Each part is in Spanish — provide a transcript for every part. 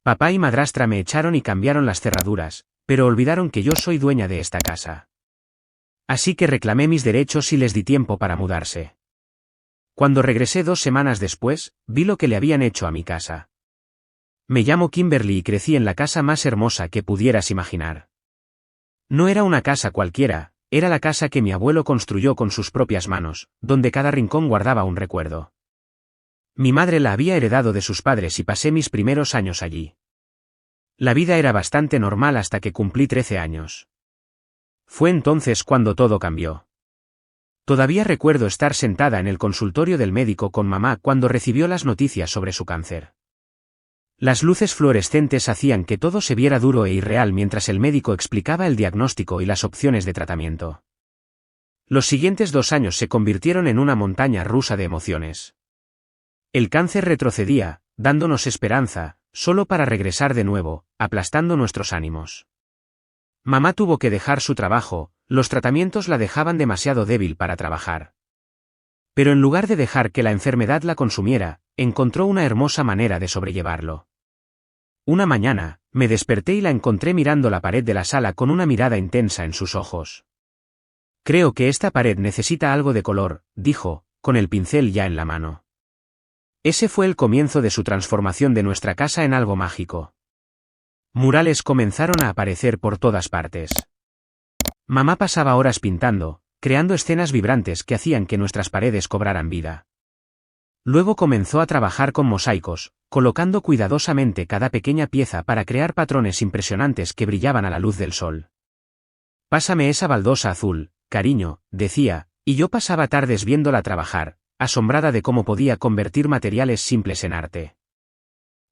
Papá y madrastra me echaron y cambiaron las cerraduras, pero olvidaron que yo soy dueña de esta casa. Así que reclamé mis derechos y les di tiempo para mudarse. Cuando regresé 2 semanas después, vi lo que le habían hecho a mi casa. Me llamo Kimberly y crecí en la casa más hermosa que pudieras imaginar. No era una casa cualquiera, era la casa que mi abuelo construyó con sus propias manos, donde cada rincón guardaba un recuerdo. Mi madre la había heredado de sus padres y pasé mis primeros años allí. La vida era bastante normal hasta que cumplí 13 años. Fue entonces cuando todo cambió. Todavía recuerdo estar sentada en el consultorio del médico con mamá cuando recibió las noticias sobre su cáncer. Las luces fluorescentes hacían que todo se viera duro e irreal mientras el médico explicaba el diagnóstico y las opciones de tratamiento. Los siguientes 2 años se convirtieron en una montaña rusa de emociones. El cáncer retrocedía, dándonos esperanza, solo para regresar de nuevo, aplastando nuestros ánimos. Mamá tuvo que dejar su trabajo, los tratamientos la dejaban demasiado débil para trabajar. Pero en lugar de dejar que la enfermedad la consumiera, encontró una hermosa manera de sobrellevarlo. Una mañana, me desperté y la encontré mirando la pared de la sala con una mirada intensa en sus ojos. Creo que esta pared necesita algo de color, dijo, con el pincel ya en la mano. Ese fue el comienzo de su transformación de nuestra casa en algo mágico. Murales comenzaron a aparecer por todas partes. Mamá pasaba horas pintando, creando escenas vibrantes que hacían que nuestras paredes cobraran vida. Luego comenzó a trabajar con mosaicos, colocando cuidadosamente cada pequeña pieza para crear patrones impresionantes que brillaban a la luz del sol. «Pásame esa baldosa azul, cariño», decía, y yo pasaba tardes viéndola trabajar, asombrada de cómo podía convertir materiales simples en arte.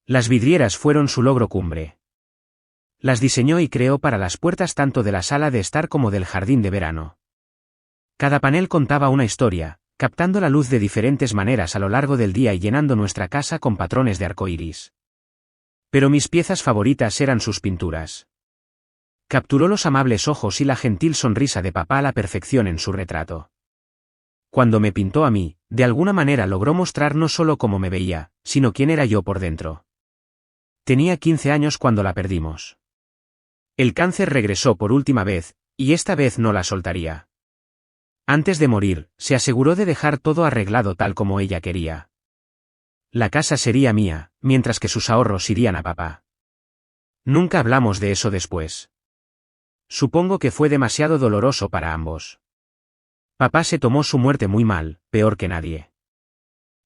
Las vidrieras fueron su logro cumbre. Las diseñó y creó para las puertas tanto de la sala de estar como del jardín de verano. Cada panel contaba una historia, captando la luz de diferentes maneras a lo largo del día y llenando nuestra casa con patrones de arcoíris. Pero mis piezas favoritas eran sus pinturas. Capturó los amables ojos y la gentil sonrisa de papá a la perfección en su retrato. Cuando me pintó a mí, de alguna manera logró mostrar no solo cómo me veía, sino quién era yo por dentro. Tenía 15 años cuando la perdimos. El cáncer regresó por última vez, y esta vez no la soltaría. Antes de morir, se aseguró de dejar todo arreglado tal como ella quería. La casa sería mía, mientras que sus ahorros irían a papá. Nunca hablamos de eso después. Supongo que fue demasiado doloroso para ambos. Papá se tomó su muerte muy mal, peor que nadie.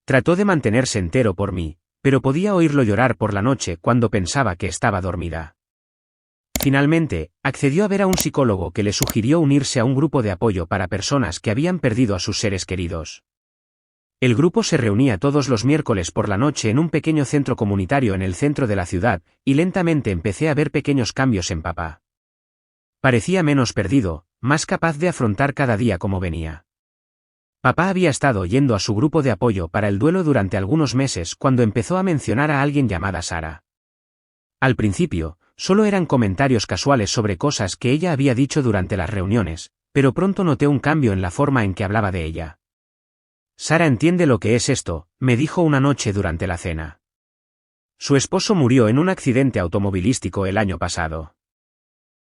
Trató de mantenerse entero por mí, pero podía oírlo llorar por la noche cuando pensaba que estaba dormida. Finalmente, accedió a ver a un psicólogo que le sugirió unirse a un grupo de apoyo para personas que habían perdido a sus seres queridos. El grupo se reunía todos los miércoles por la noche en un pequeño centro comunitario en el centro de la ciudad, y lentamente empecé a ver pequeños cambios en papá. Parecía menos perdido, más capaz de afrontar cada día como venía. Papá había estado yendo a su grupo de apoyo para el duelo durante algunos meses cuando empezó a mencionar a alguien llamada Sara. Al principio, solo eran comentarios casuales sobre cosas que ella había dicho durante las reuniones, pero pronto noté un cambio en la forma en que hablaba de ella. «Sara entiende lo que es esto», me dijo una noche durante la cena. Su esposo murió en un accidente automovilístico el año pasado.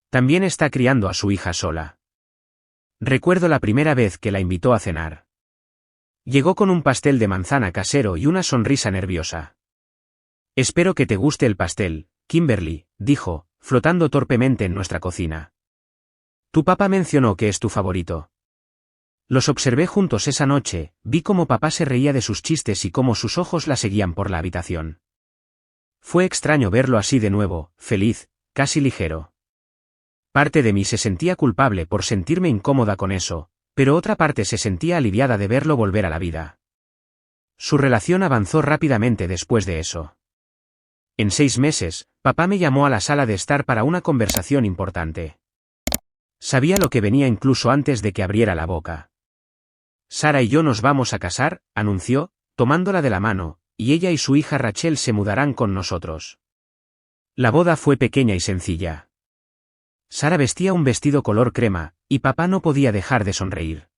También está criando a su hija sola. Recuerdo la primera vez que la invitó a cenar. Llegó con un pastel de manzana casero y una sonrisa nerviosa. «Espero que te guste el pastel, Kimberly», dijo, flotando torpemente en nuestra cocina. «Tu papá mencionó que es tu favorito». Los observé juntos esa noche, vi cómo papá se reía de sus chistes y cómo sus ojos la seguían por la habitación. Fue extraño verlo así de nuevo, feliz, casi ligero. Parte de mí se sentía culpable por sentirme incómoda con eso, pero otra parte se sentía aliviada de verlo volver a la vida. Su relación avanzó rápidamente después de eso. En 6 meses, papá me llamó a la sala de estar para una conversación importante. Sabía lo que venía incluso antes de que abriera la boca. «Sara y yo nos vamos a casar», anunció, tomándola de la mano, «y ella y su hija Rachel se mudarán con nosotros». La boda fue pequeña y sencilla. Sara vestía un vestido color crema, y papá no podía dejar de sonreír.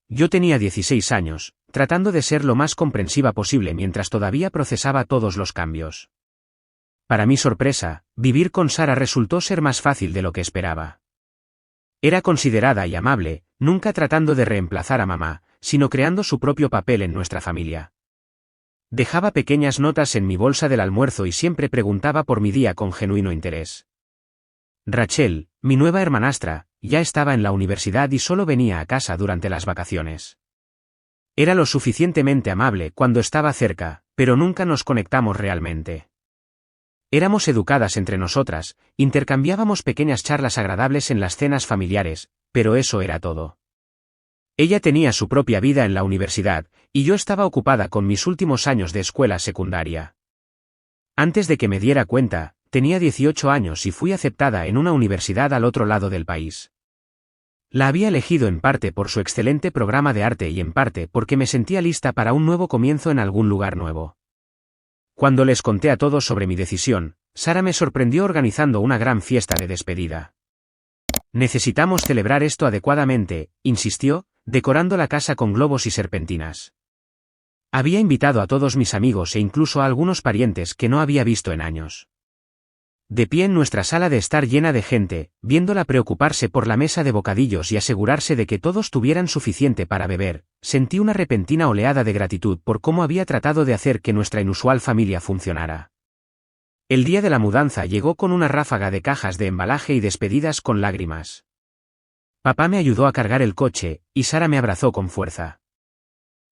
Yo tenía 16 años, tratando de ser lo más comprensiva posible mientras todavía procesaba todos los cambios. Para mi sorpresa, vivir con Sara resultó ser más fácil de lo que esperaba. Era considerada y amable, nunca tratando de reemplazar a mamá, sino creando su propio papel en nuestra familia. Dejaba pequeñas notas en mi bolsa del almuerzo y siempre preguntaba por mi día con genuino interés. Rachel, mi nueva hermanastra, ya estaba en la universidad y solo venía a casa durante las vacaciones. Era lo suficientemente amable cuando estaba cerca, pero nunca nos conectamos realmente. Éramos educadas entre nosotras, intercambiábamos pequeñas charlas agradables en las cenas familiares, pero eso era todo. Ella tenía su propia vida en la universidad, y yo estaba ocupada con mis últimos años de escuela secundaria. Antes de que me diera cuenta, tenía 18 años y fui aceptada en una universidad al otro lado del país. La había elegido en parte por su excelente programa de arte y en parte porque me sentía lista para un nuevo comienzo en algún lugar nuevo. Cuando les conté a todos sobre mi decisión, Sara me sorprendió organizando una gran fiesta de despedida. Necesitamos celebrar esto adecuadamente, insistió, decorando la casa con globos y serpentinas. Había invitado a todos mis amigos e incluso a algunos parientes que no había visto en años. De pie en nuestra sala de estar llena de gente, viéndola preocuparse por la mesa de bocadillos y asegurarse de que todos tuvieran suficiente para beber, sentí una repentina oleada de gratitud por cómo había tratado de hacer que nuestra inusual familia funcionara. El día de la mudanza llegó con una ráfaga de cajas de embalaje y despedidas con lágrimas. Papá me ayudó a cargar el coche, y Sara me abrazó con fuerza.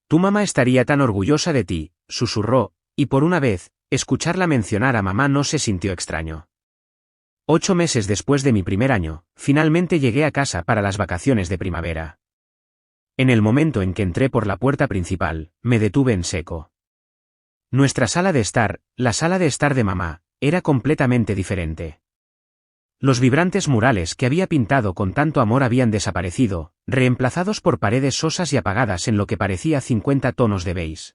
Tu mamá estaría tan orgullosa de ti, susurró, y por una vez, escucharla mencionar a mamá no se sintió extraño. 8 meses después de mi primer año, finalmente llegué a casa para las vacaciones de primavera. En el momento en que entré por la puerta principal, me detuve en seco. Nuestra sala de estar, la sala de estar de mamá, era completamente diferente. Los vibrantes murales que había pintado con tanto amor habían desaparecido, reemplazados por paredes sosas y apagadas en lo que parecía 50 tonos de beige.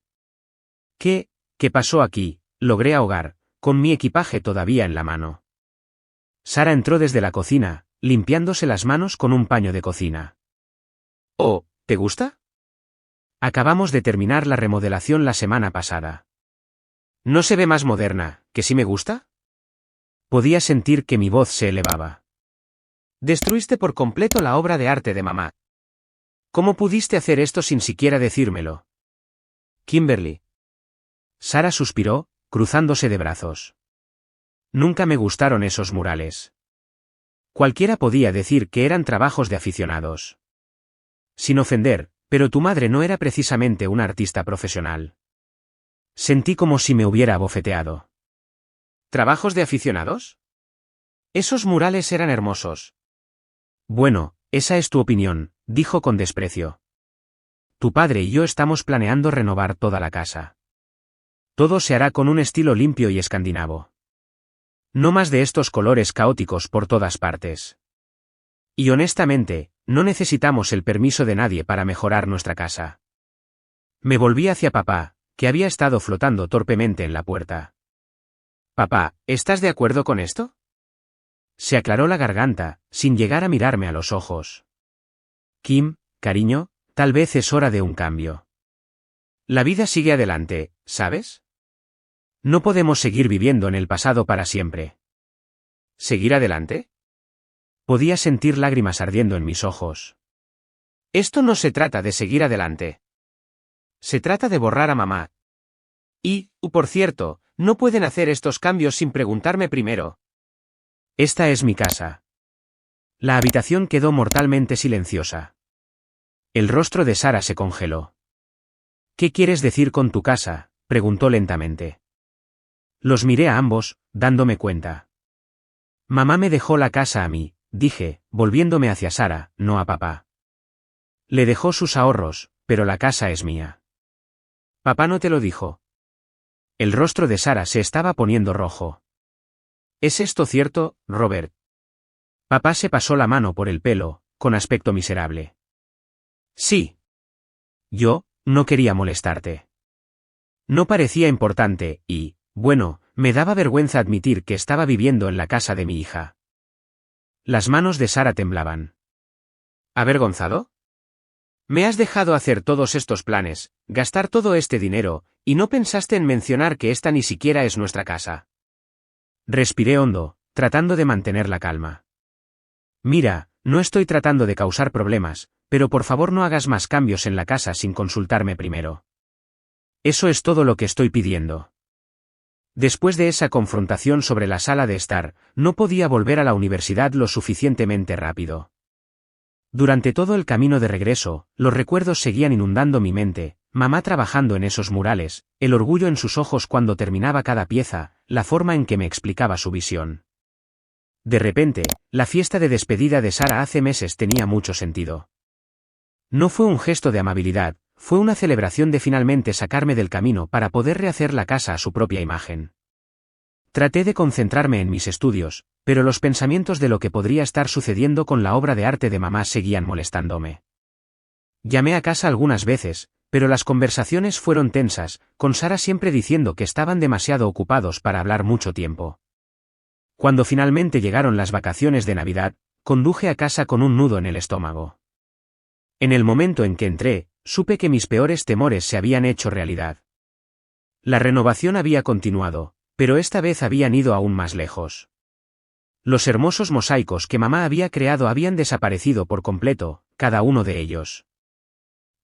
¿Qué pasó aquí? Logré ahogar, con mi equipaje todavía en la mano. Sara entró desde la cocina, limpiándose las manos con un paño de cocina. Oh, ¿te gusta? Acabamos de terminar la remodelación la semana pasada. ¿No se ve más moderna, que sí me gusta? Podía sentir que mi voz se elevaba. Destruiste por completo la obra de arte de mamá. ¿Cómo pudiste hacer esto sin siquiera decírmelo? Kimberly. Sara suspiró, cruzándose de brazos. Nunca me gustaron esos murales. Cualquiera podía decir que eran trabajos de aficionados. Sin ofender, pero tu madre no era precisamente una artista profesional. Sentí como si me hubiera abofeteado. ¿Trabajos de aficionados? Esos murales eran hermosos. Bueno, esa es tu opinión, dijo con desprecio. Tu padre y yo estamos planeando renovar toda la casa. Todo se hará con un estilo limpio y escandinavo. No más de estos colores caóticos por todas partes. Y honestamente, no necesitamos el permiso de nadie para mejorar nuestra casa. Me volví hacia papá, que había estado flotando torpemente en la puerta. Papá, ¿estás de acuerdo con esto? Se aclaró la garganta, sin llegar a mirarme a los ojos. Kim, cariño, tal vez es hora de un cambio. La vida sigue adelante, ¿sabes? No podemos seguir viviendo en el pasado para siempre. ¿Seguir adelante? Podía sentir lágrimas ardiendo en mis ojos. Esto no se trata de seguir adelante. Se trata de borrar a mamá. Y, por cierto, no pueden hacer estos cambios sin preguntarme primero. Esta es mi casa. La habitación quedó mortalmente silenciosa. El rostro de Sara se congeló. ¿Qué quieres decir con tu casa?, preguntó lentamente. Los miré a ambos, dándome cuenta. Mamá me dejó la casa a mí, dije, volviéndome hacia Sara, no a papá. Le dejó sus ahorros, pero la casa es mía. ¿Papá no te lo dijo? El rostro de Sara se estaba poniendo rojo. ¿Es esto cierto, Robert? Papá se pasó la mano por el pelo, con aspecto miserable. Sí. Yo, no quería molestarte. No parecía importante, y, bueno, me daba vergüenza admitir que estaba viviendo en la casa de mi hija. Las manos de Sara temblaban. ¿Avergonzado? Me has dejado hacer todos estos planes, gastar todo este dinero, y no pensaste en mencionar que esta ni siquiera es nuestra casa. Respiré hondo, tratando de mantener la calma. Mira, no estoy tratando de causar problemas, pero por favor no hagas más cambios en la casa sin consultarme primero. Eso es todo lo que estoy pidiendo. Después de esa confrontación sobre la sala de estar, no podía volver a la universidad lo suficientemente rápido. Durante todo el camino de regreso, los recuerdos seguían inundando mi mente, mamá trabajando en esos murales, el orgullo en sus ojos cuando terminaba cada pieza, la forma en que me explicaba su visión. De repente, la fiesta de despedida de Sara hace meses tenía mucho sentido. No fue un gesto de amabilidad, fue una celebración de finalmente sacarme del camino para poder rehacer la casa a su propia imagen. Traté de concentrarme en mis estudios, pero los pensamientos de lo que podría estar sucediendo con la obra de arte de mamá seguían molestándome. Llamé a casa algunas veces, pero las conversaciones fueron tensas, con Sara siempre diciendo que estaban demasiado ocupados para hablar mucho tiempo. Cuando finalmente llegaron las vacaciones de Navidad, conduje a casa con un nudo en el estómago. En el momento en que entré, supe que mis peores temores se habían hecho realidad. La renovación había continuado, pero esta vez habían ido aún más lejos. Los hermosos mosaicos que mamá había creado habían desaparecido por completo, cada uno de ellos.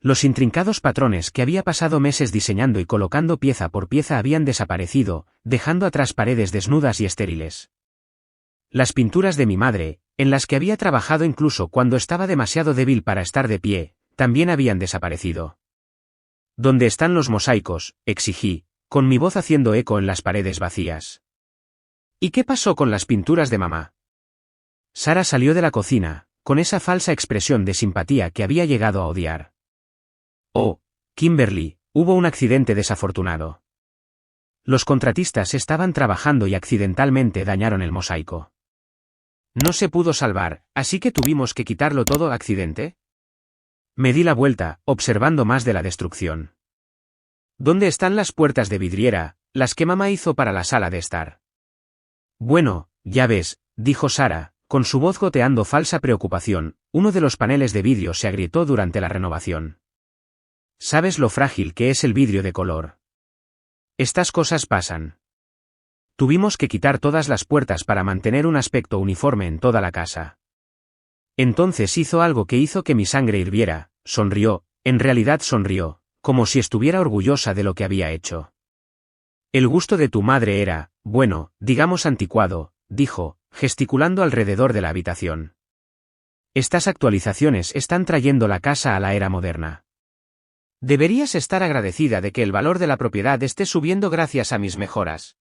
Los intrincados patrones que había pasado meses diseñando y colocando pieza por pieza habían desaparecido, dejando atrás paredes desnudas y estériles. Las pinturas de mi madre, en las que había trabajado incluso cuando estaba demasiado débil para estar de pie, también habían desaparecido. ¿Dónde están los mosaicos?, exigí, con mi voz haciendo eco en las paredes vacías. ¿Y qué pasó con las pinturas de mamá? Sara salió de la cocina, con esa falsa expresión de simpatía que había llegado a odiar. Oh, Kimberly, hubo un accidente desafortunado. Los contratistas estaban trabajando y accidentalmente dañaron el mosaico. No se pudo salvar, así que tuvimos que quitarlo todo. ¿Accidente? Me di la vuelta, observando más de la destrucción. ¿Dónde están las puertas de vidriera, las que mamá hizo para la sala de estar? Bueno, ya ves, dijo Sara, con su voz goteando falsa preocupación, uno de los paneles de vidrio se agrietó durante la renovación. ¿Sabes lo frágil que es el vidrio de color? Estas cosas pasan. Tuvimos que quitar todas las puertas para mantener un aspecto uniforme en toda la casa. Entonces hizo algo que hizo que mi sangre hirviera, sonrió, en realidad sonrió, como si estuviera orgullosa de lo que había hecho. El gusto de tu madre era, bueno, digamos anticuado, dijo, gesticulando alrededor de la habitación. Estas actualizaciones están trayendo la casa a la era moderna. Deberías estar agradecida de que el valor de la propiedad esté subiendo gracias a mis mejoras.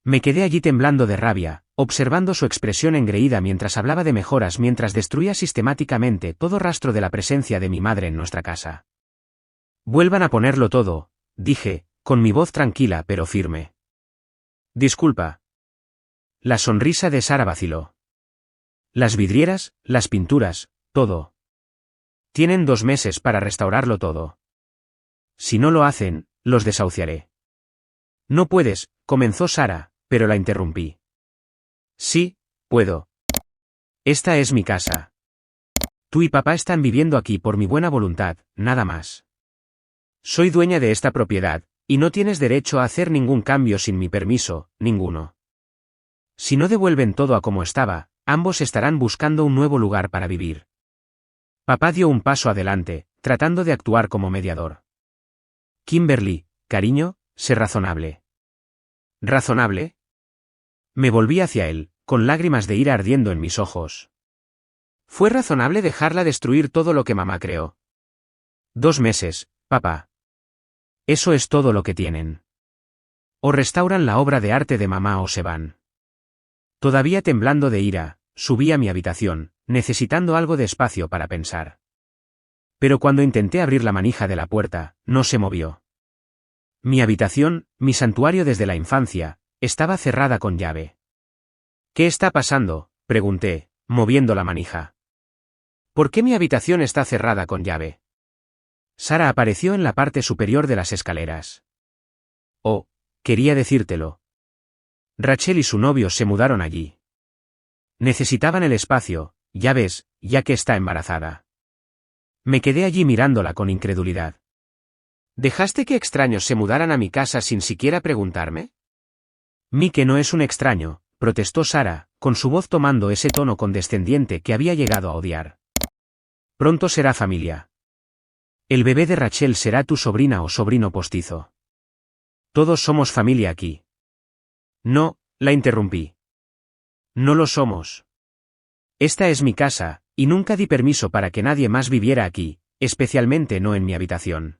Me quedé allí temblando de rabia, observando su expresión engreída mientras hablaba de mejoras mientras destruía sistemáticamente todo rastro de la presencia de mi madre en nuestra casa. Vuelvan a ponerlo todo, dije, con mi voz tranquila pero firme. Disculpa. La sonrisa de Sara vaciló. Las vidrieras, las pinturas, todo. Tienen 2 meses para restaurarlo todo. Si no lo hacen, los desahuciaré. No puedes, comenzó Sara, pero la interrumpí. Sí, puedo. Esta es mi casa. Tú y papá están viviendo aquí por mi buena voluntad, nada más. Soy dueña de esta propiedad, y no tienes derecho a hacer ningún cambio sin mi permiso, ninguno. Si no devuelven todo a como estaba, ambos estarán buscando un nuevo lugar para vivir. Papá dio un paso adelante, tratando de actuar como mediador. Kimberly, cariño, sé razonable. ¿Razonable? Me volví hacia él, con lágrimas de ira ardiendo en mis ojos. ¿Fue razonable dejarla destruir todo lo que mamá creó? 2 meses, papá. Eso es todo lo que tienen. O restauran la obra de arte de mamá o se van. Todavía temblando de ira, subí a mi habitación, necesitando algo de espacio para pensar. Pero cuando intenté abrir la manija de la puerta, no se movió. Mi habitación, mi santuario desde la infancia, estaba cerrada con llave. ¿Qué está pasando?, pregunté, moviendo la manija. ¿Por qué mi habitación está cerrada con llave? Sara apareció en la parte superior de las escaleras. Oh, quería decírtelo. Rachel y su novio se mudaron allí. Necesitaban el espacio, ya ves, ya que está embarazada. Me quedé allí mirándola con incredulidad. ¿Dejaste que extraños se mudaran a mi casa sin siquiera preguntarme? Mike no es un extraño, protestó Sara, con su voz tomando ese tono condescendiente que había llegado a odiar. Pronto será familia. El bebé de Rachel será tu sobrina o sobrino postizo. Todos somos familia aquí. No, la interrumpí. No lo somos. Esta es mi casa, y nunca di permiso para que nadie más viviera aquí, especialmente no en mi habitación.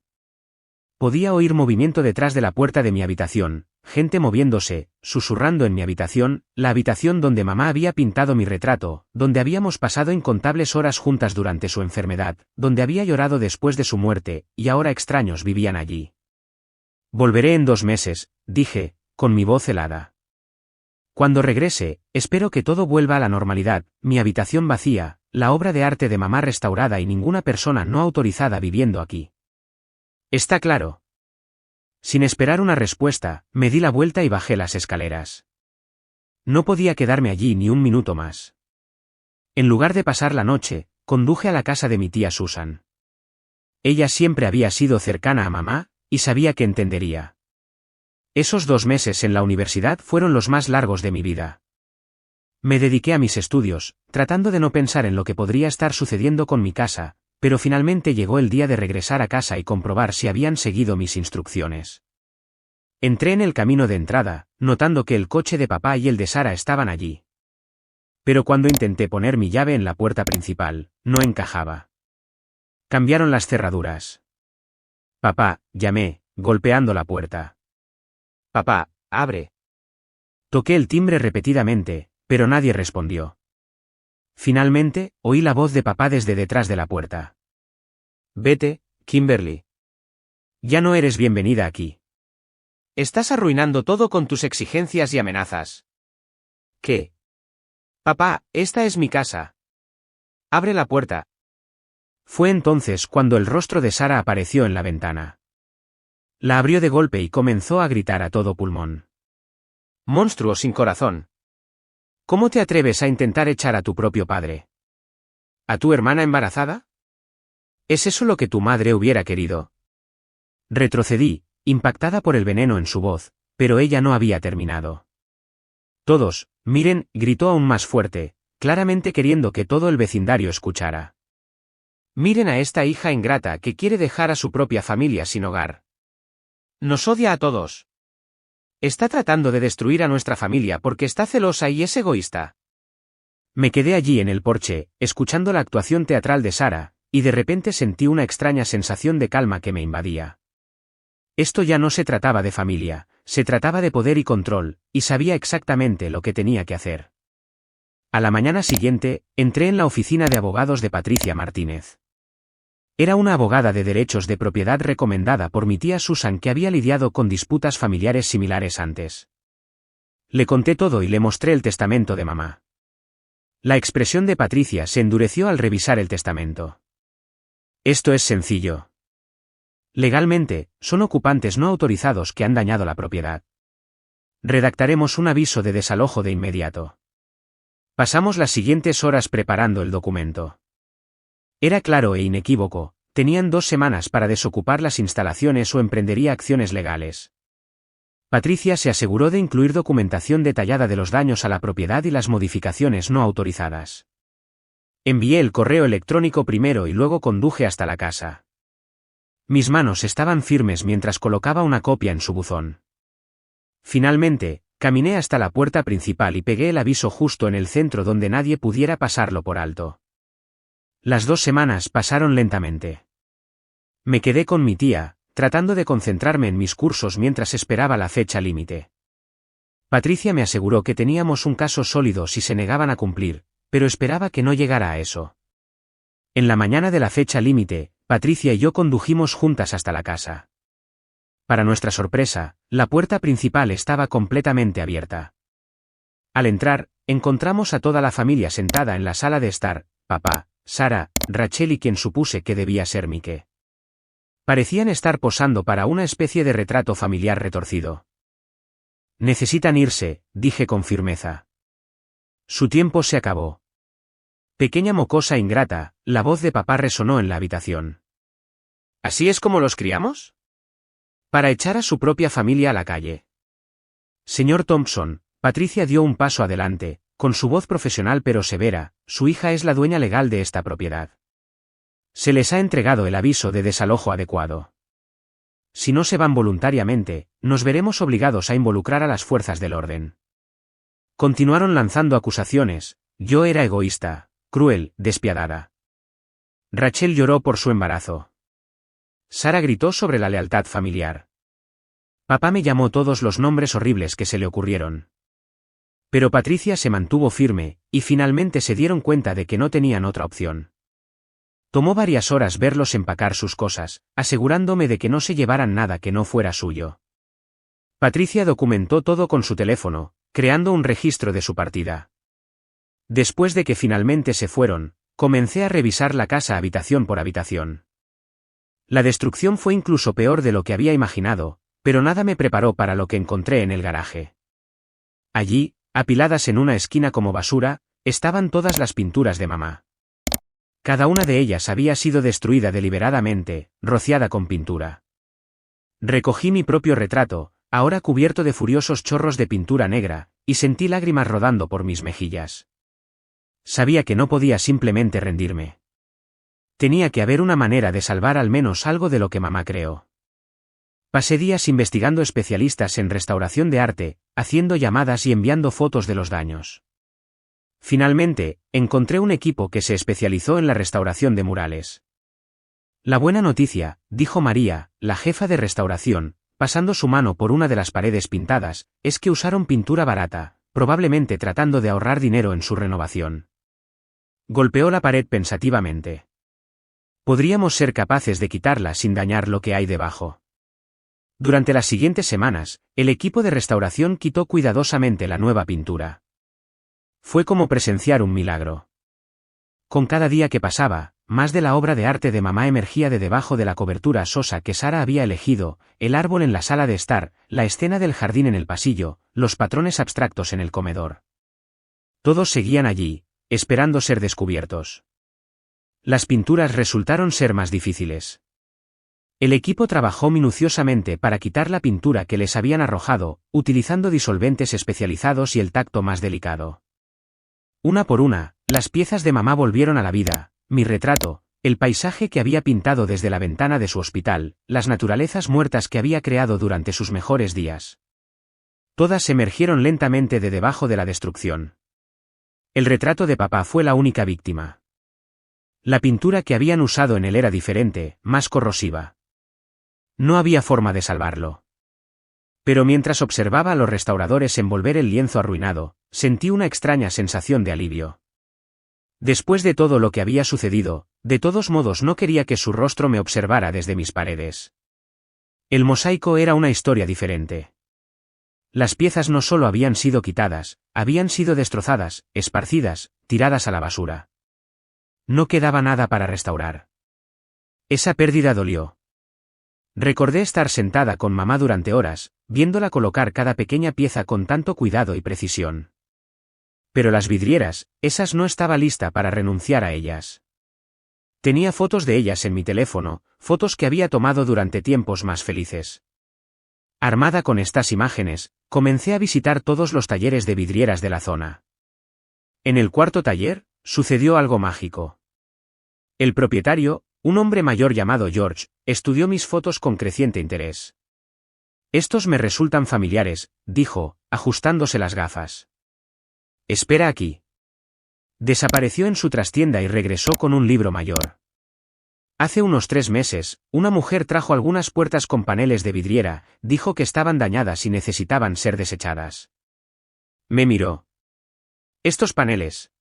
Podía oír movimiento detrás de la puerta de mi habitación, gente moviéndose, susurrando en mi habitación, la habitación donde mamá había pintado mi retrato, donde habíamos pasado incontables horas juntas durante su enfermedad, donde había llorado después de su muerte, y ahora extraños vivían allí. Volveré en 2 meses, dije, con mi voz helada. Cuando regrese, espero que todo vuelva a la normalidad, mi habitación vacía, la obra de arte de mamá restaurada y ninguna persona no autorizada viviendo aquí. ¿Está claro? Sin esperar una respuesta, me di la vuelta y bajé las escaleras. No podía quedarme allí ni un minuto más. En lugar de pasar la noche, conduje a la casa de mi tía Susan. Ella siempre había sido cercana a mamá, y sabía que entendería. Esos 2 meses en la universidad fueron los más largos de mi vida. Me dediqué a mis estudios, tratando de no pensar en lo que podría estar sucediendo con mi casa, pero finalmente llegó el día de regresar a casa y comprobar si habían seguido mis instrucciones. Entré en el camino de entrada, notando que el coche de papá y el de Sara estaban allí. Pero cuando intenté poner mi llave en la puerta principal, no encajaba. Cambiaron las cerraduras. Papá, llamé, golpeando la puerta. Papá, abre. Toqué el timbre repetidamente, pero nadie respondió. Finalmente, oí la voz de papá desde detrás de la puerta. Vete, Kimberly. Ya no eres bienvenida aquí. Estás arruinando todo con tus exigencias y amenazas. ¿Qué? Papá, esta es mi casa. Abre la puerta. Fue entonces cuando el rostro de Sara apareció en la ventana. La abrió de golpe y comenzó a gritar a todo pulmón. Monstruo sin corazón. ¿Cómo te atreves a intentar echar a tu propio padre? ¿A tu hermana embarazada? ¿Es eso lo que tu madre hubiera querido? Retrocedí, impactada por el veneno en su voz, pero ella no había terminado. Todos, miren, gritó aún más fuerte, claramente queriendo que todo el vecindario escuchara. Miren a esta hija ingrata que quiere dejar a su propia familia sin hogar. Nos odia a todos. Está tratando de destruir a nuestra familia porque está celosa y es egoísta. Me quedé allí en el porche, escuchando la actuación teatral de Sara, y de repente sentí una extraña sensación de calma que me invadía. Esto ya no se trataba de familia, se trataba de poder y control, y sabía exactamente lo que tenía que hacer. A la mañana siguiente, entré en la oficina de abogados de Patricia Martínez. Era una abogada de derechos de propiedad recomendada por mi tía Susan que había lidiado con disputas familiares similares antes. Le conté todo y le mostré el testamento de mamá. La expresión de Patricia se endureció al revisar el testamento. Esto es sencillo. Legalmente, son ocupantes no autorizados que han dañado la propiedad. Redactaremos un aviso de desalojo de inmediato. Pasamos las siguientes horas preparando el documento. Era claro e inequívoco, tenían 2 semanas para desocupar las instalaciones o emprendería acciones legales. Patricia se aseguró de incluir documentación detallada de los daños a la propiedad y las modificaciones no autorizadas. Envié el correo electrónico primero y luego conduje hasta la casa. Mis manos estaban firmes mientras colocaba una copia en su buzón. Finalmente, caminé hasta la puerta principal y pegué el aviso justo en el centro donde nadie pudiera pasarlo por alto. Las 2 semanas pasaron lentamente. Me quedé con mi tía, tratando de concentrarme en mis cursos mientras esperaba la fecha límite. Patricia me aseguró que teníamos un caso sólido si se negaban a cumplir, pero esperaba que no llegara a eso. En la mañana de la fecha límite, Patricia y yo condujimos juntas hasta la casa. Para nuestra sorpresa, la puerta principal estaba completamente abierta. Al entrar, encontramos a toda la familia sentada en la sala de estar, papá, Sara, Rachel y quien supuse que debía ser Mike. Parecían estar posando para una especie de retrato familiar retorcido. Necesitan irse, dije con firmeza. Su tiempo se acabó. Pequeña mocosa ingrata, la voz de papá resonó en la habitación. ¿Así es como los criamos? Para echar a su propia familia a la calle. Señor Thompson, Patricia dio un paso adelante, con su voz profesional pero severa, su hija es la dueña legal de esta propiedad. Se les ha entregado el aviso de desalojo adecuado. Si no se van voluntariamente, nos veremos obligados a involucrar a las fuerzas del orden. Continuaron lanzando acusaciones. Yo era egoísta, cruel, despiadada. Rachel lloró por su embarazo. Sara gritó sobre la lealtad familiar. Papá me llamó todos los nombres horribles que se le ocurrieron. Pero Patricia se mantuvo firme, y finalmente se dieron cuenta de que no tenían otra opción. Tomó varias horas verlos empacar sus cosas, asegurándome de que no se llevaran nada que no fuera suyo. Patricia documentó todo con su teléfono, creando un registro de su partida. Después de que finalmente se fueron, comencé a revisar la casa habitación por habitación. La destrucción fue incluso peor de lo que había imaginado, pero nada me preparó para lo que encontré en el garaje. Allí, apiladas en una esquina como basura, estaban todas las pinturas de mamá. Cada una de ellas había sido destruida deliberadamente, rociada con pintura. Recogí mi propio retrato, ahora cubierto de furiosos chorros de pintura negra, y sentí lágrimas rodando por mis mejillas. Sabía que no podía simplemente rendirme. Tenía que haber una manera de salvar al menos algo de lo que mamá creó. Pasé días investigando especialistas en restauración de arte, haciendo llamadas y enviando fotos de los daños. Finalmente, encontré un equipo que se especializó en la restauración de murales. La buena noticia, dijo María, la jefa de restauración, pasando su mano por una de las paredes pintadas, es que usaron pintura barata, probablemente tratando de ahorrar dinero en su renovación. Golpeó la pared pensativamente. Podríamos ser capaces de quitarla sin dañar lo que hay debajo. Durante las siguientes semanas, el equipo de restauración quitó cuidadosamente la nueva pintura. Fue como presenciar un milagro. Con cada día que pasaba, más de la obra de arte de mamá emergía de debajo de la cobertura sosa que Sara había elegido, el árbol en la sala de estar, la escena del jardín en el pasillo, los patrones abstractos en el comedor. Todos seguían allí, esperando ser descubiertos. Las pinturas resultaron ser más difíciles. El equipo trabajó minuciosamente para quitar la pintura que les habían arrojado, utilizando disolventes especializados y el tacto más delicado. Una por una, las piezas de mamá volvieron a la vida, mi retrato, el paisaje que había pintado desde la ventana de su hospital, las naturalezas muertas que había creado durante sus mejores días. Todas emergieron lentamente de debajo de la destrucción. El retrato de papá fue la única víctima. La pintura que habían usado en él era diferente, más corrosiva. No había forma de salvarlo. Pero mientras observaba a los restauradores envolver el lienzo arruinado, sentí una extraña sensación de alivio. Después de todo lo que había sucedido, de todos modos no quería que su rostro me observara desde mis paredes. El mosaico era una historia diferente. Las piezas no solo habían sido quitadas, habían sido destrozadas, esparcidas, tiradas a la basura. No quedaba nada para restaurar. Esa pérdida dolió. Recordé estar sentada con mamá durante horas, viéndola colocar cada pequeña pieza con tanto cuidado y precisión. Pero las vidrieras, esas no estaba lista para renunciar a ellas. Tenía fotos de ellas en mi teléfono, fotos que había tomado durante tiempos más felices. Armada con estas imágenes, comencé a visitar todos los talleres de vidrieras de la zona. En el cuarto taller, sucedió algo mágico. El propietario, un hombre mayor llamado George, estudió mis fotos con creciente interés. Estos me resultan familiares, dijo, ajustándose las gafas. Espera aquí. Desapareció en su trastienda y regresó con un libro mayor. Hace unos 3 meses, una mujer trajo algunas puertas con paneles de vidriera, dijo que estaban dañadas y necesitaban ser desechadas. Me miró. ¿Estos paneles?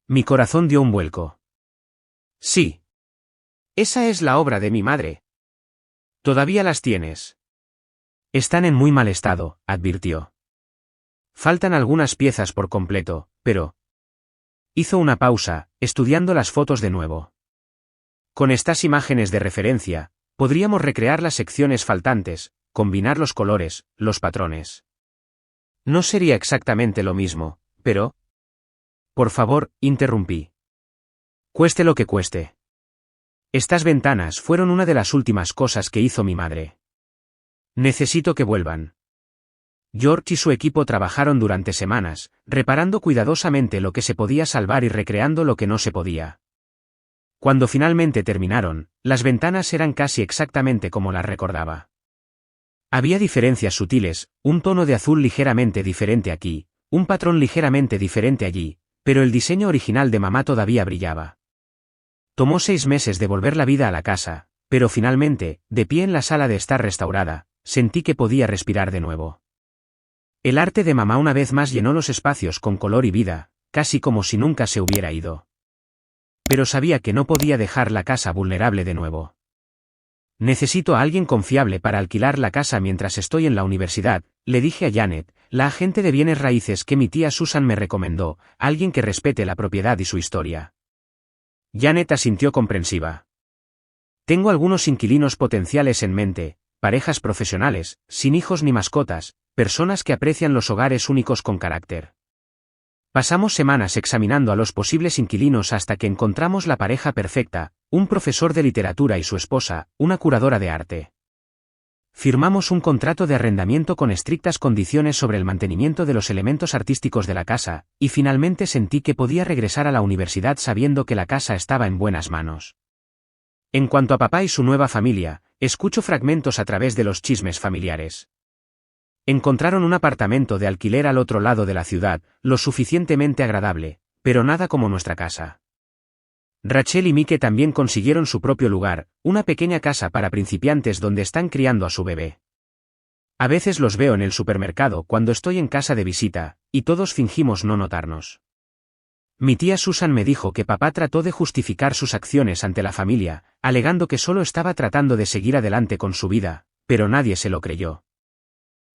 Mi corazón dio un vuelco. Sí. Esa es la obra de mi madre. ¿Todavía las tienes? Están en muy mal estado, advirtió. Faltan algunas piezas por completo, pero... Hizo una pausa, estudiando las fotos de nuevo. Con estas imágenes de referencia, podríamos recrear las secciones faltantes, combinar los colores, los patrones. No sería exactamente lo mismo, pero... Por favor, interrumpí. Cueste lo que cueste. Estas ventanas fueron una de las últimas cosas que hizo mi madre. Necesito que vuelvan. George y su equipo trabajaron durante semanas, reparando cuidadosamente lo que se podía salvar y recreando lo que no se podía. Cuando finalmente terminaron, las ventanas eran casi exactamente como las recordaba. Había diferencias sutiles, un tono de azul ligeramente diferente aquí, un patrón ligeramente diferente allí, pero el diseño original de mamá todavía brillaba. Tomó 6 meses devolver la vida a la casa, pero finalmente, de pie en la sala de estar restaurada, sentí que podía respirar de nuevo. El arte de mamá una vez más llenó los espacios con color y vida, casi como si nunca se hubiera ido. Pero sabía que no podía dejar la casa vulnerable de nuevo. Necesito a alguien confiable para alquilar la casa mientras estoy en la universidad, le dije a Janet, la agente de bienes raíces que mi tía Susan me recomendó, alguien que respete la propiedad y su historia. Janet asintió comprensiva. Tengo algunos inquilinos potenciales en mente, parejas profesionales, sin hijos ni mascotas, personas que aprecian los hogares únicos con carácter. Pasamos semanas examinando a los posibles inquilinos hasta que encontramos la pareja perfecta, un profesor de literatura y su esposa, una curadora de arte. Firmamos un contrato de arrendamiento con estrictas condiciones sobre el mantenimiento de los elementos artísticos de la casa, y finalmente sentí que podía regresar a la universidad sabiendo que la casa estaba en buenas manos. En cuanto a papá y su nueva familia, escucho fragmentos a través de los chismes familiares. Encontraron un apartamento de alquiler al otro lado de la ciudad, lo suficientemente agradable, pero nada como nuestra casa. Rachel y Mike también consiguieron su propio lugar, una pequeña casa para principiantes donde están criando a su bebé. A veces los veo en el supermercado cuando estoy en casa de visita, y todos fingimos no notarnos. Mi tía Susan me dijo que papá trató de justificar sus acciones ante la familia, alegando que solo estaba tratando de seguir adelante con su vida, pero nadie se lo creyó.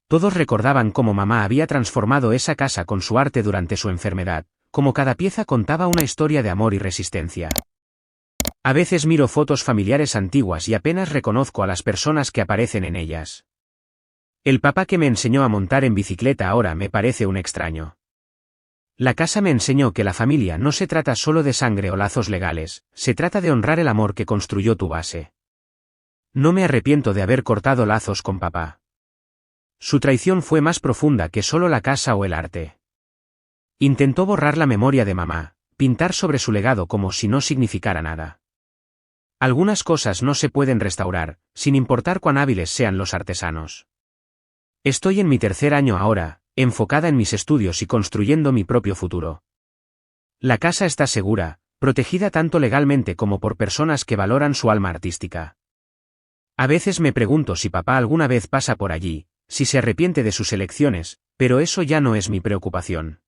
Todos recordaban cómo mamá había transformado esa casa con su arte durante su enfermedad, como cada pieza contaba una historia de amor y resistencia. A veces miro fotos familiares antiguas y apenas reconozco a las personas que aparecen en ellas. El papá que me enseñó a montar en bicicleta ahora me parece un extraño. La casa me enseñó que la familia no se trata solo de sangre o lazos legales, se trata de honrar el amor que construyó tu base. No me arrepiento de haber cortado lazos con papá. Su traición fue más profunda que solo la casa o el arte. Intentó borrar la memoria de mamá, pintar sobre su legado como si no significara nada. Algunas cosas no se pueden restaurar, sin importar cuán hábiles sean los artesanos. Estoy en mi 3er año ahora, enfocada en mis estudios y construyendo mi propio futuro. La casa está segura, protegida tanto legalmente como por personas que valoran su alma artística. A veces me pregunto si papá alguna vez pasa por allí, si se arrepiente de sus elecciones, pero eso ya no es mi preocupación.